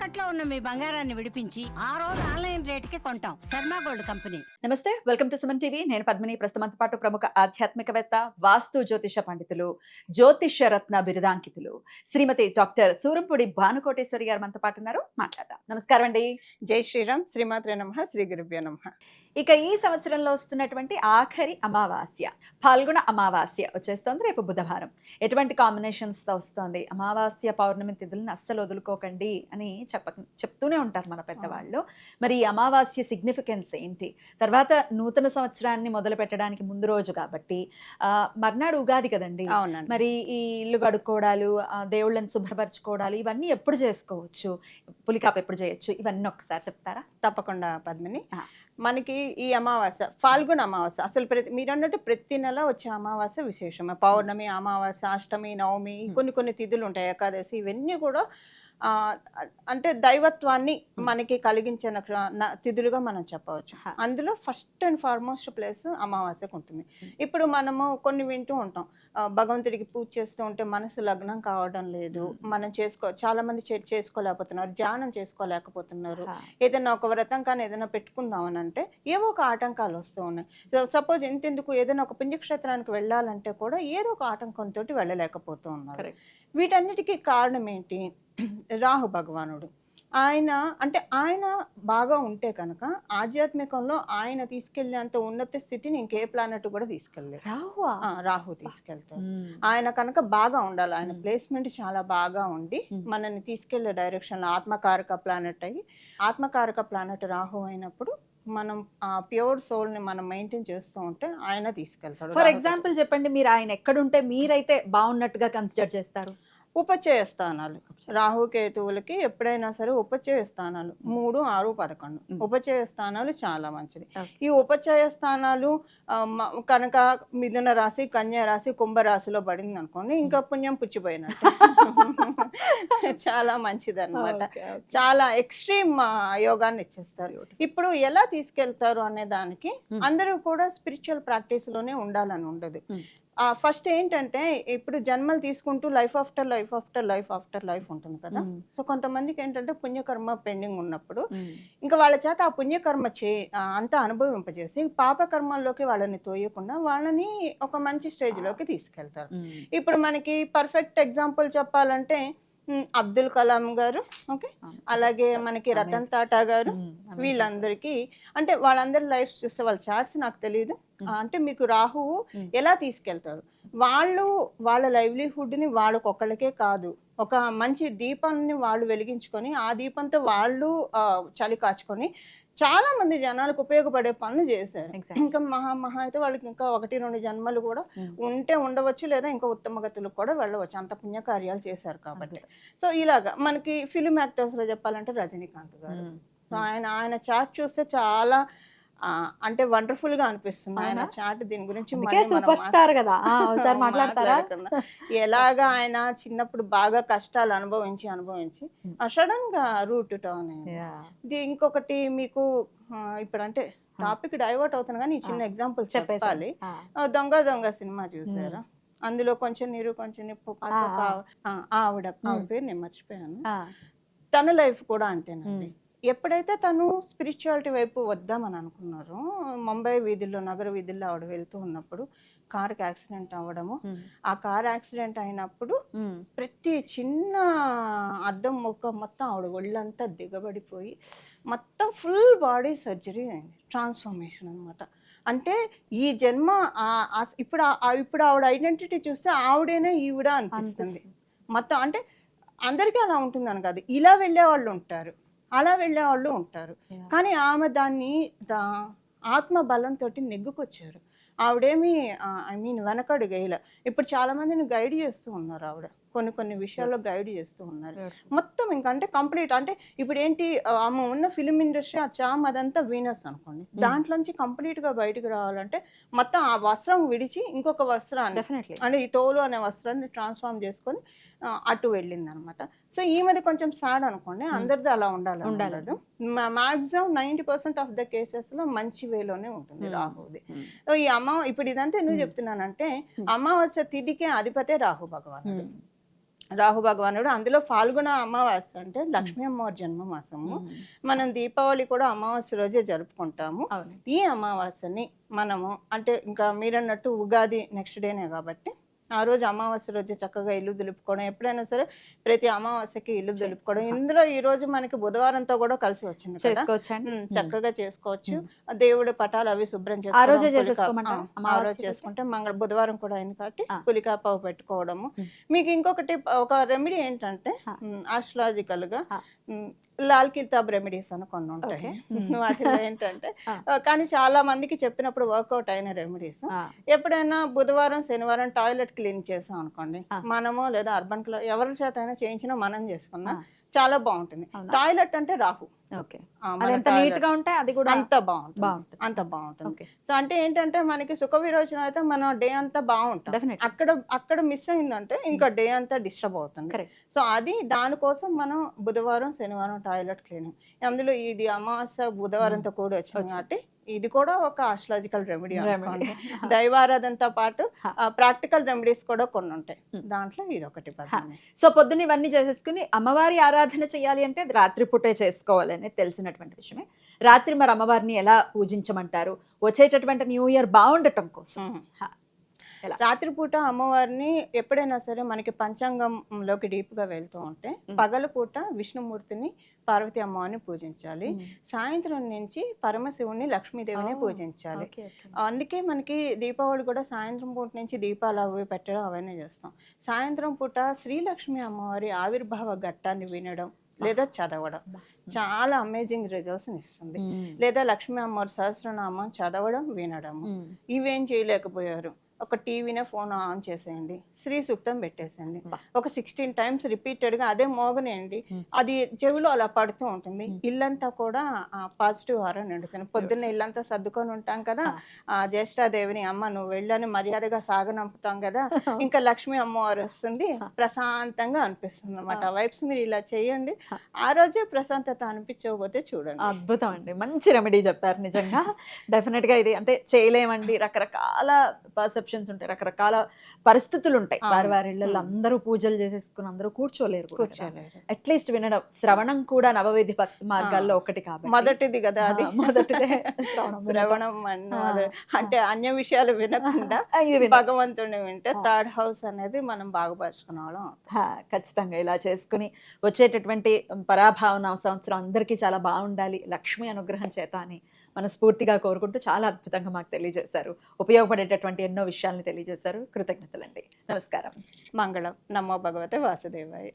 తాకట్లో ఉన్న మీ బంగారాన్ని విడిపించి ఆ రోజు ఆన్లైన్ రేటుకి కొంటాం. Sharma gold company. నమస్తే, వెల్కమ్ టు సుమన్ టీవీ. నేను పద్మిని. ప్రస్తుతంతో పాటు ప్రముఖ ఆధ్యాత్మికవేత్త, వాస్తు జ్యోతిష పండితులు, జ్యోతిష్య రత్న బిరుదాంకితులు శ్రీమతి డాక్టర్ సూరంపూడి భానుకోటేశ్వరి గారు మనతో పాటు ఉన్నారు. మాట్లాడదాం. నమస్కారం అండి. జై శ్రీరామ్. శ్రీమాత్రే నమః. శ్రీ గురుభ్యో నమః. ఇక ఈ సంవత్సరంలో వస్తున్నటువంటి ఆఖరి అమావాస్య, ఫాల్గుణ అమావాస్య వచ్చేస్తోంది రేపు బుధవారం. ఎటువంటి కాంబినేషన్స్ తో వస్తోంది? అమావాస్య పౌర్ణమి తిథులను అస్సలు వదులుకోకండి అని చెప్తూనే ఉంటారు మన పెద్దవాళ్ళు. మరి ఈ అమావాస్య సిగ్నిఫికెన్స్ ఏంటి? తర్వాత నూతన సంవత్సరాన్ని మొదలు పెట్టడానికి ముందు రోజు కాబట్టి మర్నాడు ఉగాది కదండి. అవునండి. మరి ఈ ఇల్లు కడుక్కోవడాలు, దేవుళ్ళని శుభ్రపరచుకోవడాలు ఇవన్నీ ఎప్పుడు చేసుకోవచ్చు? పులికాపు ఎప్పుడు చేయొచ్చు? ఇవన్నీ ఒక్కసారి చెప్తారా? తప్పకుండా పద్మిని. మనకి ఈ అమావాస్య ఫాల్గుణ అమావాస్య అసలు మీరు అన్నట్టు ప్రతి నెల వచ్చే అమావాస్య విశేషమే. పౌర్ణమి, అమావాస్య, అష్టమి, నవమి, కొన్ని తిథులు ఉంటాయి, ఏకాదశి, ఇవన్నీ కూడా అంటే దైవత్వాన్ని మనకి కలిగించిన తిథులుగా మనం చెప్పవచ్చు. అందులో ఫస్ట్ అండ్ ఫార్మోస్ట్ ప్లేస్ అమావాస్యకు ఉంటుంది. ఇప్పుడు మనము కొన్ని వింటూ ఉంటాం, భగవంతుడికి పూజ చేస్తూ ఉంటే మనసు లగ్నం కావడం లేదు, మనం చాలా మంది చేసుకోలేకపోతున్నారు, ధ్యానం చేసుకోలేకపోతున్నారు, ఏదైనా ఒక వ్రతం కానీ ఏదైనా పెట్టుకుందామని అంటే ఏవో ఒక ఆటంకాలు వస్తూ ఉన్నాయి. సపోజ్ ఎంతెందుకు ఏదైనా ఒక పుణ్యక్షేత్రానికి వెళ్ళాలంటే కూడా ఏదో ఒక ఆటంకంతో వెళ్ళలేకపోతూ ఉన్నారు. వీటన్నిటికీ కారణం ఏంటి? రాహు భగవానుడు. ఆయన బాగా ఉంటే కనుక ఆధ్యాత్మికంలో ఆయన తీసుకెళ్లేంత ఉన్నత స్థితిని ఇంకే ప్లానెట్ కూడా తీసుకెళ్ళలేదు. రాహు తీసుకెళ్తారు. ఆయన కనుక బాగా ఉండాలి, ఆయన ప్లేస్మెంట్ చాలా బాగా ఉండి మనల్ని తీసుకెళ్లే డైరెక్షన్ లో ఆత్మకారక ప్లానెట్ అయ్యి, ఆత్మకారక ప్లానెట్ రాహు అయినప్పుడు మనం ఆ ప్యూర్ సోల్ ని మనం మెయింటైన్ చేస్తూ ఉంటే ఆయన తీసుకెళ్తాడు. ఫర్ ఎగ్జాంపుల్ చెప్పండి, మీరు ఆయన ఎక్కడుంటే మీరైతే బాగున్నట్టుగా కన్సిడర్ చేస్తారు? ఉపచయ స్థానాలు, రాహుకేతువులకి ఎప్పుడైనా సరే ఉపచయ స్థానాలు 3, 6, 11 ఉపచయ స్థానాలు చాలా మంచిది. ఈ ఉపచయ స్థానాలు కనుక మిథున రాశి, కన్యా రాశి, కుంభరాశిలో పడింది అనుకోండి, ఇంకా పుణ్యం పుచ్చిపోయినట్టు. చాలా మంచిది అనమాట. చాలా ఎక్స్ట్రీమ్ యోగాన్ని ఇచ్చేస్తారు. ఇప్పుడు ఎలా తీసుకెళ్తారు అనే దానికి అందరూ కూడా స్పిరిచువల్ ప్రాక్టీస్ లోనే ఉండాలని ఉండదు. ఫస్ట్ ఏంటంటే, ఇప్పుడు జన్మలు తీసుకుంటూ life after life after life after life ఉంటుంది కదా. సో కొంతమందికి ఏంటంటే పుణ్యకర్మ పెండింగ్ ఉన్నప్పుడు ఇంకా వాళ్ళ చేత ఆ పుణ్యకర్మ అంతా అనుభవింపజేసి పాపకర్మల్లోకి వాళ్ళని తోయకుండా వాళ్ళని ఒక మంచి స్టేజ్లోకి తీసుకెళ్తారు. ఇప్పుడు మనకి పర్ఫెక్ట్ ఎగ్జాంపుల్ చెప్పాలంటే అబ్దుల్ కలాం గారు, ఓకే, అలాగే మనకి రతన్ టాటా గారు, వీళ్ళందరికీ అంటే వాళ్ళందరి లైఫ్ చూస్తే వాళ్ళ చార్ట్స్ నాకు తెలియదు. అంటే మీకు రాహువు ఎలా తీసుకెళ్తారు, వాళ్ళ లైవ్లీహుడ్ని వాళ్ళకొక్కళ్ళకే కాదు, ఒక మంచి దీపాన్ని వాళ్ళు వెలిగించుకొని ఆ దీపంతో వాళ్ళు చలి కాచుకొని చాలా మంది జనాలకు ఉపయోగపడే పనులు చేశారు. ఇంకా మహా అయితే వాళ్ళకి ఇంకా 1-2 జన్మలు కూడా ఉంటే ఉండవచ్చు, లేదా ఇంకా ఉత్తమ గతులకు కూడా వెళ్ళవచ్చు, అంత పుణ్యకార్యాలు చేశారు కాబట్టి. సో ఇలాగా మనకి ఫిలిం యాక్టర్స్ లో చెప్పాలంటే రజనీకాంత్ గారు. సో ఆయన చార్ట్ చూస్తే చాలా అంటే వండర్ఫుల్ గా అనిపిస్తుంది ఆయన చార్ట్. దీని గురించి సూపర్ స్టార్ కదా, ఒకసారి మాట్లాడతారా? ఎలాగా ఆయన చిన్నప్పుడు బాగా కష్టాలు అనుభవించి సడన్ గా రూట్ టర్న్ అయింది. ఇంకొకటి మీకు ఇప్పుడు అంటే టాపిక్ డైవర్ట్ అవుతుంది కానీ ఈ చిన్న ఎగ్జాంపుల్ చెప్పాలి. దొంగ సినిమా చూసారా? అందులో కొంచెం నీరు కొంచెం నిప్పు, ఆవిడ పేరు నేను మర్చిపోయాను. తన లైఫ్ కూడా అంతేనండి. ఎప్పుడైతే తను స్పిరిచువాలిటీ వైపు వద్దామని అనుకున్నారో, ముంబై వీధుల్లో, నగర వీధుల్లో ఆవిడ వెళ్తూ ఉన్నప్పుడు కార్కి యాక్సిడెంట్ అవ్వడము, ఆ కార్ యాక్సిడెంట్ అయినప్పుడు ప్రతి చిన్న అద్దం ముక్క మొత్తం ఆవిడ ఒళ్ళంతా దిగబడిపోయి మొత్తం ఫుల్ బాడీ సర్జరీ అయింది, ట్రాన్స్ఫర్మేషన్ అనమాట. అంటే ఈ జన్మ ఇప్పుడు ఆవిడ ఐడెంటిటీ చూస్తే ఆవిడేనే ఈవిడ అనిపిస్తుంది మొత్తం. అంటే అందరికీ అలా ఉంటుందని కాదు, ఇలా వెళ్ళే వాళ్ళు ఉంటారు, అలా వెళ్ళే వాళ్ళు ఉంటారు. కానీ ఆమె దాన్ని ఆత్మ బలంతో నెగ్గుకొచ్చారు. ఆవిడేమి వెనకడు గైల. ఇప్పుడు చాలా మందిని గైడ్ చేస్తూ ఉన్నారు ఆవిడ, కొన్ని విషయాల్లో గైడ్ చేస్తూ ఉన్నారు మొత్తం. ఇంకా అంటే కంప్లీట్ అంటే ఇప్పుడు ఏంటి, ఆమె ఉన్న ఫిలిం ఇండస్ట్రీ ఆ చామ్ అదంతా వీనస్ అనుకోండి, దాంట్లోంచి కంప్లీట్ గా బయటకు రావాలంటే మొత్తం ఆ వస్త్రం విడిచి ఇంకొక వస్త్రాన్ని, అంటే ఈ తోలు అనే వస్త్రాన్ని ట్రాన్స్ఫార్మ్ చేసుకొని అటు వెళ్ళింది అనమాట. సో ఈమెది కొంచెం సాడ్ అనుకోండి, అందరిది అలా ఉండదు. మాక్సిమం 90% ఆఫ్ ద కేసెస్ లో మంచి వేలోనే ఉంటుంది రాహుది. ఈ ఇప్పుడు ఇదంతా ఎందుకు చెప్తున్నానంటే, అమావాస్య తిథికే అధిపతే రాహు భగవానుడు. రాహు భగవానుడు. అందులో ఫాల్గుణ అమావాస్య అంటే లక్ష్మీ అమ్మవారి జన్మమాసము. మనం దీపావళి కూడా అమావాస్య రోజే జరుపుకుంటాము. అవును. ఈ అమావాస్యని మనము అంటే ఇంకా మీరన్నట్టు ఉగాది నెక్స్ట్ డేనే కాబట్టి ఆ రోజు అమావాస్య రోజు చక్కగా ఇల్లు దులుపుకోవడం, ఎప్పుడైనా సరే ప్రతి అమావాస్యకి ఇల్లు దులుపుకోవడం. ఇందులో ఈ రోజు మనకి బుధవారంతో కూడా కలిసి వచ్చింది కదా, చేసుకోవచ్చండి. చక్కగా చేసుకోవచ్చు. దేవుడి పటాలు అవి శుభ్రం ఆ రోజే చేసుకోవడం, చేసేసుకోమంటారా? ఆ రోజు అమావాస్య రోజే? చేసుకుంటే బుధవారం కూడా అయింది కాబట్టి ఆ. పులికాపావు పెట్టుకోవడము. మీకు ఇంకొకటి ఒక రెమెడీ ఏంటంటే ఆస్ట్రాలజికల్ గా ఆ. లాల్ కితాబ్ రెమెడీస్ అని కొన్ని ఉంటాయి. వాటిలో ఏంటంటే కానీ చాలా మందికి చెప్పినప్పుడు వర్కౌట్ అయిన రెమెడీస్. ఎప్పుడైనా బుధవారం శనివారం టాయిలెట్ క్లీన్ చేసాం అనుకోండి, మనమో లేదా అర్బన్ క్లబ్ ఎవరి చేత అయినా చేయించినా మనం చేసుకున్నా చాలా బాగుంటుంది. టాయిలెట్ అంటే రాహు, ఓకే. మన అది ఎంత toilet. నీట్ గా ఉంటే అది కూడా అంత బాగుంటుంది, అంత బాగుంటుంది. సో అంటే ఏంటంటే మనకి సుఖ విరోచనం అయితే మన డే అంతా బాగుంటుంది. Definitely. అక్కడ మిస్ అయిందంటే ఇంకా డే అంతా డిస్టర్బ్ అవుతుంది. Correct. సో అది దానికోసం మనం బుధవారం శనివారం టాయిలెట్ క్లీనింగ్, అందులో ఇది అమావాస్య బుధవారంతో కూడా వచ్చింది కాబట్టి ఇది కూడా ఒక ఆస్ట్రాలజికల్ రెమెడీ అనుకోండి. దైవారాధనతో పాటు ప్రాక్టికల్ రెమెడీస్ కూడా కొన్ని ఉంటాయి, దాంట్లో ఇది ఒకటి పద్ధతి. సో పొద్దున్న ఇవన్నీ చేసేసుకుని అమ్మవారి ఆరాధన చేయాలి అంటే అది రాత్రిపూటే చేసుకోవాలి అనేది తెలిసినటువంటి విషయమే. రాత్రి మరి అమ్మవారిని ఎలా పూజించమంటారు వచ్చేటటువంటి న్యూ ఇయర్ బాగుండటం కోసం? ఎలా? రాత్రిపూట అమ్మవారిని ఎప్పుడైనా సరే మనకి పంచాంగంలోకి డీప్గా వెళ్తూ ఉంటే పగలపూట విష్ణుమూర్తిని పార్వతి అమ్మవారిని పూజించాలి, సాయంత్రం నుంచి పరమశివుని లక్ష్మీదేవిని పూజించాలి. అందుకే మనకి దీపావళి కూడా సాయంత్రం పూట నుంచి దీపాలు అవి పెట్టడం అవన్నీ చేస్తాం. సాయంత్రం పూట శ్రీలక్ష్మి అమ్మవారి ఆవిర్భావ ఘట్టాన్ని వినడం లేదా చదవడం చాలా అమేజింగ్ రిజల్ట్స్ ఇస్తుంది. లేదా లక్ష్మీ అమ్మవారి సహస్రనామం చదవడం వినడము. ఇవేం చేయలేకపోయారు, ఒక టీవీనే ఫోన్ ఆన్ చేసేయండి, శ్రీ సూక్తం పెట్టేసేయండి, ఒక 16 times రిపీటెడ్గా అదే మోగనేయండి, అది చెవిలో అలా పడుతూ ఉంటుంది. ఇల్లంతా కూడా పాజిటివ్ ఆరా నిండుతుంది. పొద్దున్న ఇల్లంతా సర్దుకొని ఉంటాం కదా, జ్యేష్ఠాదేవిని అమ్మ నువ్వు వెళ్ళని మర్యాదగా సాగనంపుతాం కదా, ఇంకా లక్ష్మీ అమ్మవారు వస్తుంది, ప్రశాంతంగా అనిపిస్తుంది అనమాట. వైబ్స్ మీరు ఇలా చేయండి, ఆ రోజే ప్రశాంతత అనిపించకపోతే చూడండి. అద్భుతం అండి, మంచి రెమెడీ చెప్పారు. నిజంగా డెఫినెట్ గా ఇది అంటే చేయలేమండి, రకరకాల పర్సెప్షన్స్ ఉంటాయి, రకరకాల పరిస్థితులు ఉంటాయి. వారి ఇళ్ళల్లో అందరూ పూజలు చేసేసుకుని అందరూ కూర్చోలేరు. అట్లీస్ట్ వినడం, శ్రవణం కూడా నవవిధి మార్గాల్లో ఒకటి కాబట్టి మొదటిది కదా అది, మొదటిదే శ్రవణం అంటే అన్య విషయాలు వినకుండా భగవంతుడిని వింటే థర్డ్ హౌస్ అనేది మనం బాగుపరుచుకునే వాళ్ళం. ఖచ్చితంగా ఇలా చేసుకుని వచ్చేటటువంటి పరాభావన సంవత్సరం అందరికీ చాలా బాగుండాలి లక్ష్మీ అనుగ్రహం చేత అని మనస్ఫూర్తిగా కోరుకుంటూ చాలా అద్భుతంగా మాకు తెలియజేశారు. ఉపయోగపడేటటువంటి ఎన్నో విషయాలను తెలియజేశారు. కృతజ్ఞతలండి. నమస్కారం. మంగళం. నమో భగవతే వాసుదేవాయ.